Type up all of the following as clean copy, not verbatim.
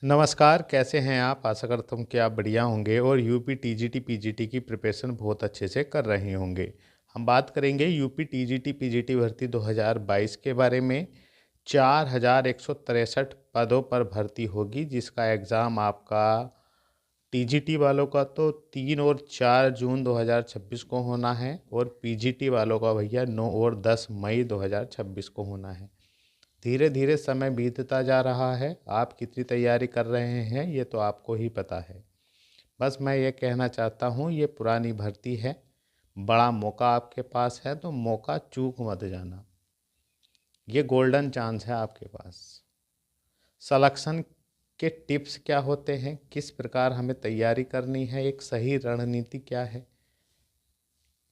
नमस्कार, कैसे हैं आप? आशा करता हूँ कि आप बढ़िया होंगे और यूपी टीजीटी पीजीटी की प्रिपरेशन बहुत अच्छे से कर रहे होंगे। हम बात करेंगे यूपी टीजीटी पीजीटी भर्ती 2022 के बारे में। 4163 पदों पर भर्ती होगी, जिसका एग्ज़ाम आपका टीजीटी वालों का तो 3 और 4 जून 2026 को होना है और पीजीटी वालों का भैया 9 और 10 मई 2026 को होना है। धीरे धीरे समय बीतता जा रहा है। आप कितनी तैयारी कर रहे हैं ये तो आपको ही पता है। बस मैं ये कहना चाहता हूँ, ये पुरानी भर्ती है, बड़ा मौका आपके पास है, तो मौका चूक मत जाना। ये गोल्डन चांस है आपके पास। सलेक्शन के टिप्स क्या होते हैं, किस प्रकार हमें तैयारी करनी है, एक सही रणनीति क्या है,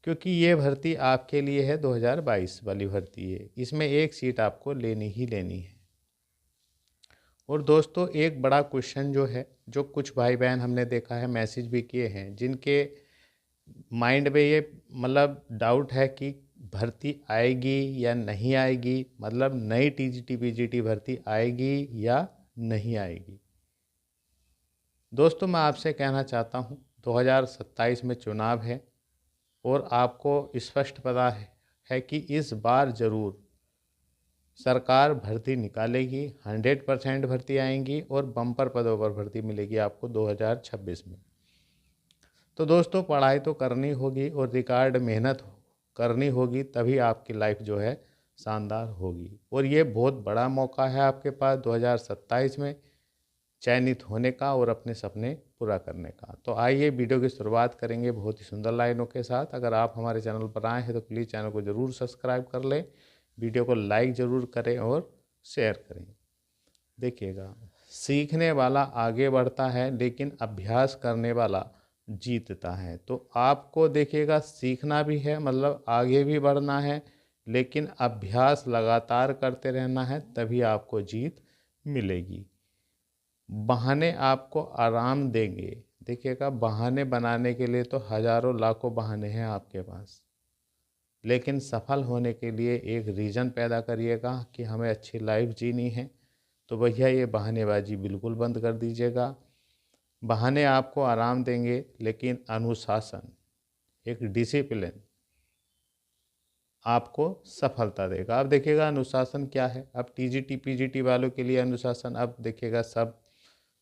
क्योंकि ये भर्ती आपके लिए है। 2022 वाली भर्ती है, इसमें एक सीट आपको लेनी ही लेनी है। और दोस्तों, एक बड़ा क्वेश्चन जो है, जो कुछ भाई बहन हमने देखा है, मैसेज भी किए हैं, जिनके माइंड में ये डाउट है कि भर्ती आएगी या नहीं आएगी, मतलब नई टीजीटी पीजीटी भर्ती आएगी या नहीं आएगी। दोस्तों, मैं आपसे कहना चाहता हूँ, 2027 में चुनाव है और आपको स्पष्ट पता है कि इस बार ज़रूर सरकार भर्ती निकालेगी। 100% भर्ती आएंगी और बम्पर पदों पर भर्ती मिलेगी आपको 2026 में। तो दोस्तों, पढ़ाई तो करनी होगी और रिकॉर्ड मेहनत करनी होगी, तभी आपकी लाइफ जो है शानदार होगी। और ये बहुत बड़ा मौका है आपके पास 2027 में चयनित होने का और अपने सपने पूरा करने का। तो आइए वीडियो की शुरुआत करेंगे बहुत ही सुंदर लाइनों के साथ। अगर आप हमारे चैनल पर आए हैं तो प्लीज़ चैनल को ज़रूर सब्सक्राइब कर लें, वीडियो को लाइक ज़रूर करें और शेयर करें। देखिएगा, सीखने वाला आगे बढ़ता है लेकिन अभ्यास करने वाला जीतता है। तो आपको देखिएगा, सीखना भी है, मतलब आगे भी बढ़ना है, लेकिन अभ्यास लगातार करते रहना है, तभी आपको जीत मिलेगी। बहाने आपको आराम देंगे। देखिएगा, बहाने बनाने के लिए तो हज़ारों लाखों बहाने हैं आपके पास, लेकिन सफल होने के लिए एक रीज़न पैदा करिएगा कि हमें अच्छी लाइफ जीनी है। तो भैया, ये बहानेबाजी बिल्कुल बंद कर दीजिएगा। बहाने आपको आराम देंगे, लेकिन अनुशासन, एक डिसिप्लिन आपको सफलता देगा। अब देखिएगा अनुशासन क्या है। अब टीजीटी पीजीटी वालों के लिए अनुशासन, अब देखिएगा, सब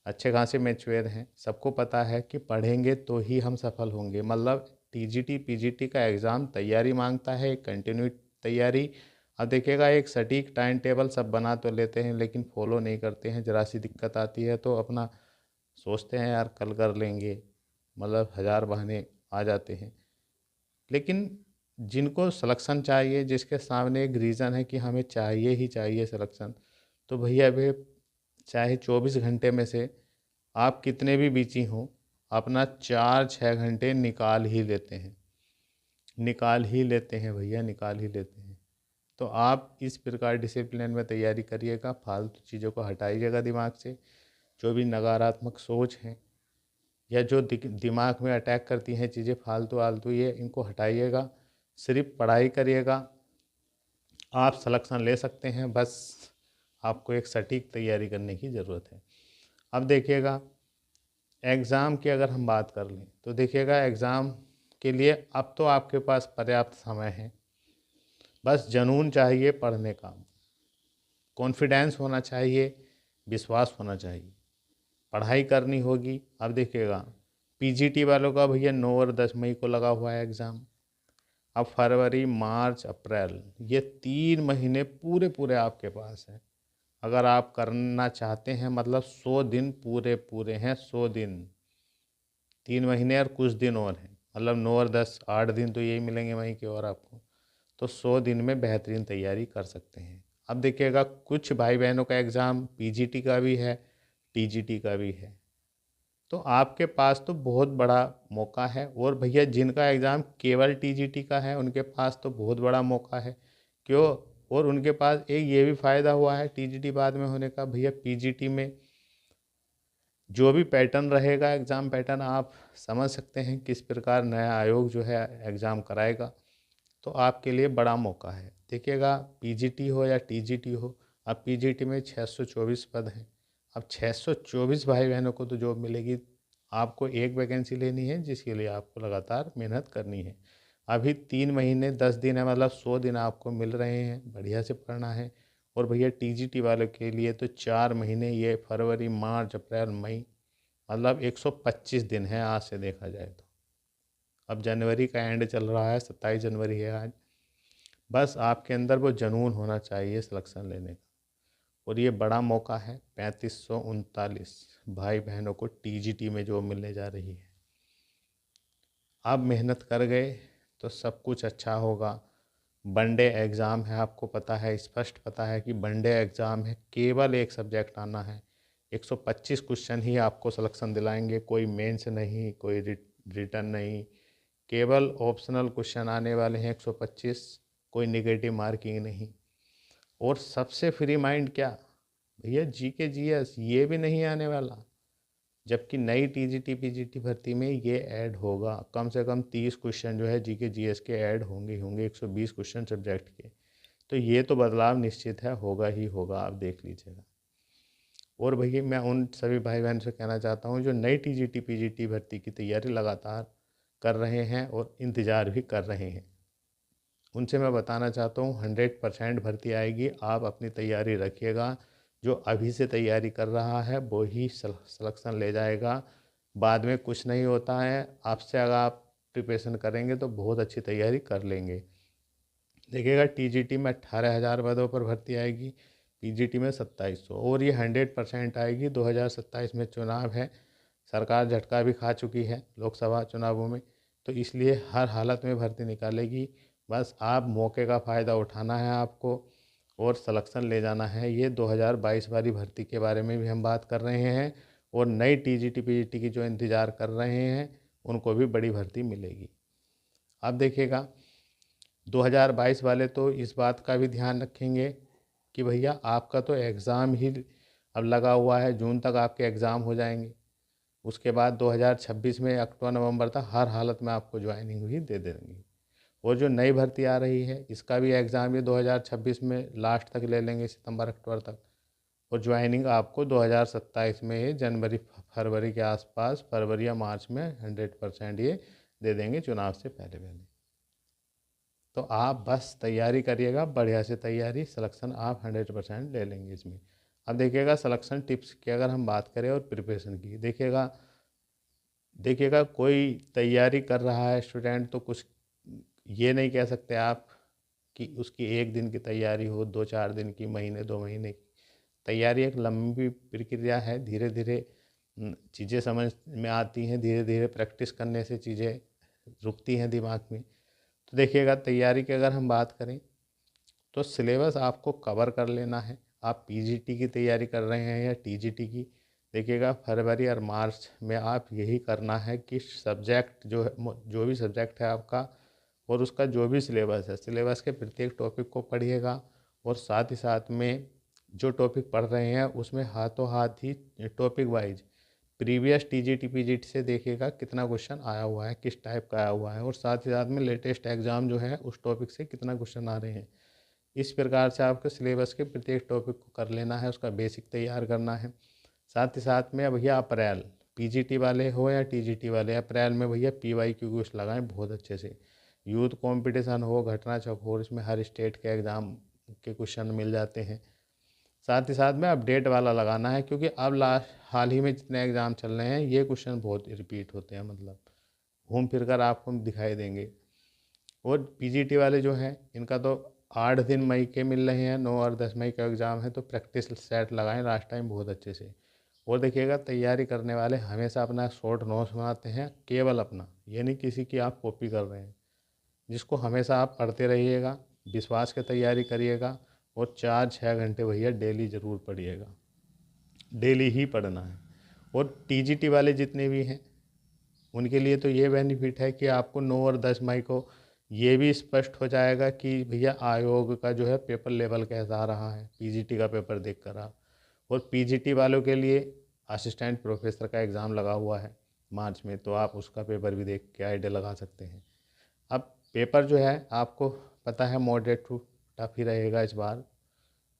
अच्छे खासे मैच्योर हैं, सबको पता है कि पढ़ेंगे तो ही हम सफल होंगे। मतलब टीजीटी पीजीटी का एग्ज़ाम तैयारी मांगता है, एक कंटिन्यू तैयारी। अब देखिएगा, एक सटीक टाइम टेबल सब बना तो लेते हैं, लेकिन फॉलो नहीं करते हैं। ज़रा सी दिक्कत आती है तो अपना सोचते हैं यार कल कर लेंगे, मतलब हज़ार बहाने आ जाते हैं। लेकिन जिनको सिलेक्शन चाहिए, जिसके सामने एक रीज़न है कि हमें चाहिए ही चाहिए सिलेक्शन, तो भैया अभी चाहे 24 घंटे में से आप कितने भी बिजी हों, अपना 4-6 घंटे निकाल ही लेते हैं, निकाल ही लेते हैं भैया, निकाल ही लेते हैं। तो आप इस प्रकार डिसिप्लिन में तैयारी करिएगा, फालतू चीज़ों को हटाइएगा दिमाग से। जो भी नकारात्मक सोच है या जो दिमाग में अटैक करती हैं चीज़ें फालतू आलतू, ये इनको हटाइएगा, सिर्फ पढ़ाई करिएगा। आप सिलेक्शन ले सकते हैं, बस आपको एक सटीक तैयारी करने की ज़रूरत है। अब देखिएगा, एग्ज़ाम की अगर हम बात कर लें तो देखिएगा, एग्ज़ाम के लिए अब तो आपके पास पर्याप्त समय है। बस जुनून चाहिए पढ़ने का, कॉन्फिडेंस होना चाहिए, विश्वास होना चाहिए, पढ़ाई करनी होगी। अब देखिएगा, पीजीटी वालों का भैया 9 और 10 मई को लगा हुआ है एग्ज़ाम। अब फरवरी, मार्च, अप्रैल, ये 3 महीने पूरे पूरे आपके पास हैं। अगर आप करना चाहते हैं, मतलब 100 दिन पूरे पूरे हैं, 100 दिन, 3 महीने और कुछ दिन और हैं, मतलब 9 और 10, 8 दिन तो यही मिलेंगे वहीं के और आपको। तो 100 दिन में बेहतरीन तैयारी कर सकते हैं। अब देखिएगा, कुछ भाई बहनों का एग्ज़ाम पीजीटी का भी है, टीजीटी का भी है, तो आपके पास तो बहुत बड़ा मौका है। और भैया, जिनका एग्ज़ाम केवल टीजीटी का है, उनके पास तो बहुत बड़ा मौका है। क्यों? और उनके पास एक ये भी फ़ायदा हुआ है टीजीटी बाद में होने का, भैया पीजीटी में जो भी पैटर्न रहेगा, एग्ज़ाम पैटर्न, आप समझ सकते हैं किस प्रकार नया आयोग जो है एग्ज़ाम कराएगा। तो आपके लिए बड़ा मौका है। देखिएगा, पीजीटी हो या टीजीटी हो, अब पीजीटी में 624 पद हैं, अब 624 भाई बहनों को तो जॉब मिलेगी, आपको एक वैकेंसी लेनी है जिसके लिए आपको लगातार मेहनत करनी है। अभी 3 महीने 10 दिन है, मतलब 100 दिन आपको मिल रहे हैं, बढ़िया से पढ़ना है। और भैया टीजीटी वालों के लिए तो 4 महीने, ये फरवरी मार्च अप्रैल मई, मतलब 125 दिन है आज से देखा जाए तो। अब जनवरी का एंड चल रहा है, 27 जनवरी है आज। बस आपके अंदर वो जुनून होना चाहिए सिलेक्शन लेने का। और ये बड़ा मौका है, 3539 भाई बहनों को टीजीटी में जॉब मिलने जा रही है। आप मेहनत कर गए तो सब कुछ अच्छा होगा। वनडे एग्ज़ाम है, आपको पता है, स्पष्ट पता है कि वनडे एग्ज़ाम है, केवल एक सब्जेक्ट आना है। 125 क्वेश्चन ही आपको सिलेक्शन दिलाएंगे, कोई मेंस नहीं, कोई रिटर्न नहीं, केवल ऑप्शनल क्वेश्चन आने वाले हैं 125, कोई नेगेटिव मार्किंग नहीं। और सबसे फ्री माइंड क्या भैया, जीके जीएस ये भी नहीं आने वाला। जबकि नई टीजीटी पीजीटी भर्ती में ये ऐड होगा, कम से कम 30 क्वेश्चन जो है जीके जीएस के ऐड होंगे होंगे 120 क्वेश्चन सब्जेक्ट के। तो ये तो बदलाव निश्चित है, होगा ही होगा, आप देख लीजिएगा। और भैया मैं उन सभी भाई बहन से कहना चाहता हूँ जो नई टीजीटी पीजीटी भर्ती की तैयारी लगातार कर रहे हैं और इंतज़ार भी कर रहे हैं, उनसे मैं बताना चाहता हूँ 100% भर्ती आएगी। आप अपनी तैयारी रखिएगा, जो अभी से तैयारी कर रहा है वो ही सिलेक्शन ले जाएगा। बाद में कुछ नहीं होता है, आपसे अगर आप प्रिपरेशन करेंगे तो बहुत अच्छी तैयारी कर लेंगे। देखिएगा टीजीटी में 18,000 पदों पर भर्ती आएगी, पीजीटी में 2700, और ये 100% आएगी। 2027 में चुनाव है, सरकार झटका भी खा चुकी है लोकसभा चुनावों में, तो इसलिए हर हालत में भर्ती निकालेगी। बस आप मौके का फ़ायदा उठाना है आपको और सिलेक्शन ले जाना है। ये 2022 वाली भर्ती के बारे में भी हम बात कर रहे हैं, और नई टीजीटी पीजीटी की जो इंतज़ार कर रहे हैं उनको भी बड़ी भर्ती मिलेगी। अब देखिएगा 2022 वाले तो इस बात का भी ध्यान रखेंगे कि भैया आपका तो एग्ज़ाम ही अब लगा हुआ है, जून तक आपके एग्ज़ाम हो जाएंगे। उसके बाद 2026 में अक्टूबर नवंबर तक हर हालत में आपको ज्वाइनिंग भी दे देंगे। और जो नई भर्ती आ रही है इसका भी एग्ज़ाम ये 2026 में लास्ट तक ले लेंगे, सितंबर अक्टूबर तक। और ज्वाइनिंग आपको 2027 में ही जनवरी फरवरी के आसपास, फरवरी या मार्च में 100% ये दे देंगे चुनाव से पहले पहले। तो आप बस तैयारी करिएगा, बढ़िया से तैयारी, सिलेक्शन आप 100% ले लेंगे इसमें। अब देखिएगा सिलेक्शन टिप्स की अगर हम बात करें और प्रिपरेशन की, देखिएगा कोई तैयारी कर रहा है स्टूडेंट तो कुछ ये नहीं कह सकते आप कि उसकी एक दिन की तैयारी हो, 2-4 दिन की, महीने 2 महीने की तैयारी। एक लंबी प्रक्रिया है, धीरे धीरे चीज़ें समझ में आती हैं, धीरे धीरे प्रैक्टिस करने से चीज़ें रुकती हैं दिमाग में। तो देखिएगा तैयारी की अगर हम बात करें तो सिलेबस आपको कवर कर लेना है। आप पीजीटी की तैयारी कर रहे हैं या टीजीटी की, देखिएगा फरवरी और मार्च में आप यही करना है कि सब्जेक्ट जो भी सब्जेक्ट है आपका और उसका जो भी सिलेबस है, सिलेबस के प्रत्येक टॉपिक को पढ़िएगा। और साथ ही साथ में जो टॉपिक पढ़ रहे हैं उसमें हाथों हाथ ही topic wise previous TGT PGT से देखिएगा कितना क्वेश्चन आया हुआ है, किस टाइप का आया हुआ है, और साथ ही साथ में लेटेस्ट एग्जाम जो है उस टॉपिक से कितना क्वेश्चन आ रहे हैं। इस प्रकार से आपको सिलेबस के प्रत्येक टॉपिक को कर लेना है, उसका बेसिक तैयार करना है। साथ ही साथ में भैया अप्रैल, पीजीटी वाले हो या टीजीटी वाले, अप्रैल में भैया पीवाईक्यू क्विज लगाएं बहुत अच्छे से। यूथ कंपटीशन हो, घटना चौक हो, इसमें हर स्टेट के एग्ज़ाम के क्वेश्चन मिल जाते हैं। साथ ही साथ में अपडेट वाला लगाना है, क्योंकि अब हाल ही में जितने एग्ज़ाम चल रहे हैं ये क्वेश्चन बहुत रिपीट होते हैं, मतलब घूम फिर कर आपको दिखाई देंगे। और पीजीटी वाले जो हैं इनका तो 8 दिन मई के मिल रहे हैं, 9 और 10 मई का एग्ज़ाम है, तो प्रैक्टिस सेट लगाएं लास्ट टाइम बहुत अच्छे से। और देखिएगा तैयारी करने वाले हमेशा अपना शॉर्ट नोट्स बनाते हैं, केवल अपना, ये नहीं किसी की आप कॉपी कर रहे हैं, जिसको हमेशा आप पढ़ते रहिएगा, विश्वास की तैयारी करिएगा। और 4-6 घंटे भैया डेली ज़रूर पढ़िएगा, डेली ही पढ़ना है। और टीजीटी वाले जितने भी हैं उनके लिए तो ये बेनिफिट है कि आपको 9 और 10 मई को ये भी स्पष्ट हो जाएगा कि भैया आयोग का जो है पेपर लेवल कैसा आ रहा है, पीजीटी का पेपर देखकर आप। और पीजीटी वालों के लिए असिस्टेंट प्रोफेसर का एग्ज़ाम लगा हुआ है मार्च में, तो आप उसका पेपर भी देख के आइडिया लगा सकते हैं। अब पेपर जो है आपको पता है मॉडरेट टू टफ ही रहेगा इस बार,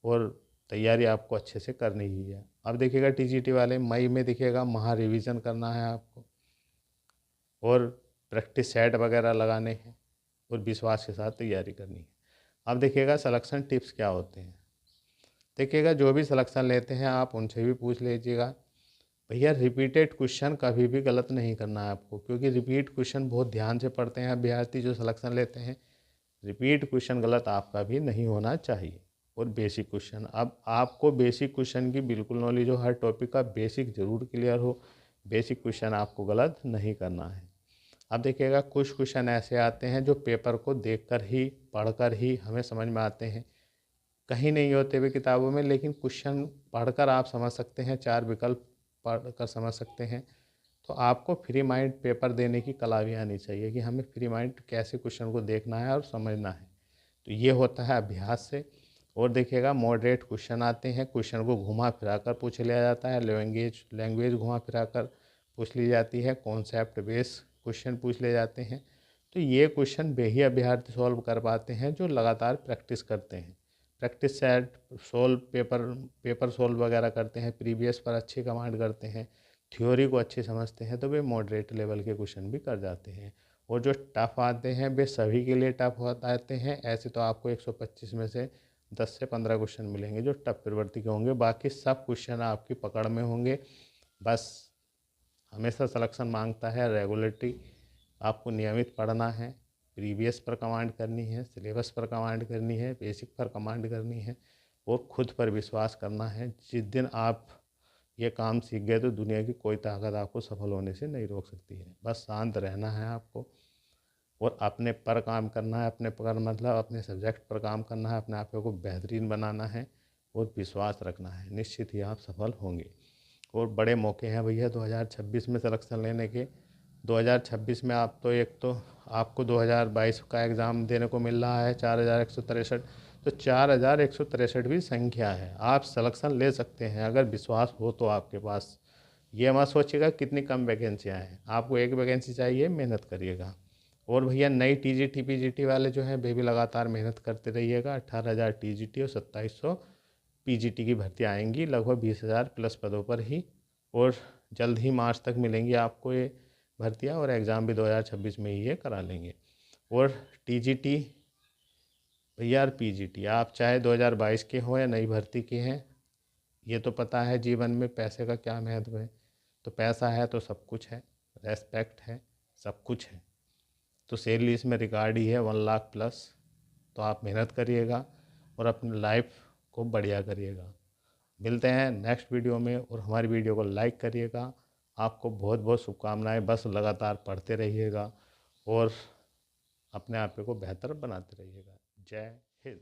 और तैयारी आपको अच्छे से करनी ही है। अब देखिएगा टीजीटी वाले मई में देखिएगा महा रिवीजन करना है आपको, और प्रैक्टिस सेट वगैरह लगाने हैं, और विश्वास के साथ तैयारी करनी है। अब देखिएगा सिलेक्शन टिप्स क्या होते हैं। देखिएगा जो भी सिलेक्शन लेते हैं आप उनसे भी पूछ लीजिएगा, भैया रिपीटेड क्वेश्चन कभी भी गलत नहीं करना है आपको, क्योंकि रिपीट क्वेश्चन बहुत ध्यान से पढ़ते हैं अभ्यर्थी जो सिलेक्शन लेते हैं। रिपीट क्वेश्चन गलत आपका भी नहीं होना चाहिए। और बेसिक क्वेश्चन, अब आपको बेसिक क्वेश्चन की बिल्कुल नॉलेज हो, हर टॉपिक का बेसिक ज़रूर क्लियर हो, बेसिक क्वेश्चन आपको गलत नहीं करना है। अब देखिएगा कुछ क्वेश्चन ऐसे आते हैं जो पेपर को देखकर ही पढ़कर ही हमें समझ में आते हैं, कहीं नहीं होते हुए किताबों में, लेकिन क्वेश्चन पढ़कर आप समझ सकते हैं, 4 विकल्प पढ़कर समझ सकते हैं। तो आपको फ्री माइंड पेपर देने की कला भी आनी चाहिए कि हमें फ्री माइंड कैसे क्वेश्चन को देखना है और समझना है। तो ये होता है अभ्यास से। और देखिएगा मॉडरेट क्वेश्चन आते हैं, क्वेश्चन को घुमा फिरा कर पूछ लिया जाता है, लैंग्वेज घुमा फिरा कर पूछ ली जाती है, कॉन्सेप्ट बेस क्वेश्चन पूछ ले जाते हैं। तो ये क्वेश्चन वे ही अभ्यर्थी सॉल्व कर पाते हैं जो लगातार प्रैक्टिस करते हैं, practice set solve paper solve वगैरह करते हैं, प्रीवियस पर अच्छी कमांड करते हैं, थ्योरी को अच्छे समझते हैं, तो वे मॉडरेट लेवल के क्वेश्चन भी कर जाते हैं। और जो टफ़ आते हैं वे सभी के लिए टफ़ आते हैं। ऐसे तो आपको 125 में से 10 से 15 क्वेश्चन मिलेंगे जो टफ प्रवृत्ति के होंगे, बाकी सब क्वेश्चन आपकी पकड़ में होंगे। बस हमेशा सिलेक्शन मांगता है रेगुलरिटी, आपको नियमित पढ़ना है, प्रीवियस पर कमांड करनी है, सिलेबस पर कमांड करनी है, बेसिक पर कमांड करनी है, और खुद पर विश्वास करना है। जिस दिन आप ये काम सीख गए तो दुनिया की कोई ताकत आपको सफल होने से नहीं रोक सकती है। बस शांत रहना है आपको, और अपने पर काम करना है, अपने पर मतलब अपने सब्जेक्ट पर काम करना है, अपने आप को बेहतरीन बनाना है, और विश्वास रखना है, निश्चित ही आप सफल होंगे। और बड़े मौके हैं भैया 2026 में सिलेक्शन लेने के। 2026 में आप तो एक तो आपको 2022 का एग्ज़ाम देने को मिल रहा है 4163, तो 4163 भी संख्या है, आप सिलेक्शन ले सकते हैं अगर विश्वास हो तो आपके पास। ये मत सोचिएगा कितनी कम वैकेंसियाँ हैं, आपको एक वैकेंसी चाहिए, मेहनत करिएगा। और भैया नई टीजीटी पीजीटी वाले जो हैं वे भी लगातार मेहनत करते रहिएगा। 18,000 टीजीटी और 2700 पीजीटी की भर्ती आएंगी, लगभग 20,000 प्लस पदों पर ही, और जल्द ही मार्च तक मिलेंगी आपको ये भर्तियाँ, और एग्ज़ाम भी 2026 में ही ये करा लेंगे। और टीजीटी भैया और पीजीटी आप चाहे 2022 के हो या नई भर्ती के हैं, ये तो पता है जीवन में पैसे का क्या महत्व है। तो पैसा है तो सब कुछ है, रेस्पेक्ट है, सब कुछ है। तो सैलरी इसमें रिकॉर्ड ही है 1 लाख प्लस। तो आप मेहनत करिएगा और अपनी लाइफ को बढ़िया करिएगा। मिलते हैं नेक्स्ट वीडियो में, और हमारी वीडियो को लाइक करिएगा। आपको बहुत बहुत शुभकामनाएं। बस लगातार पढ़ते रहिएगा और अपने आप को बेहतर बनाते रहिएगा। जय हिंद।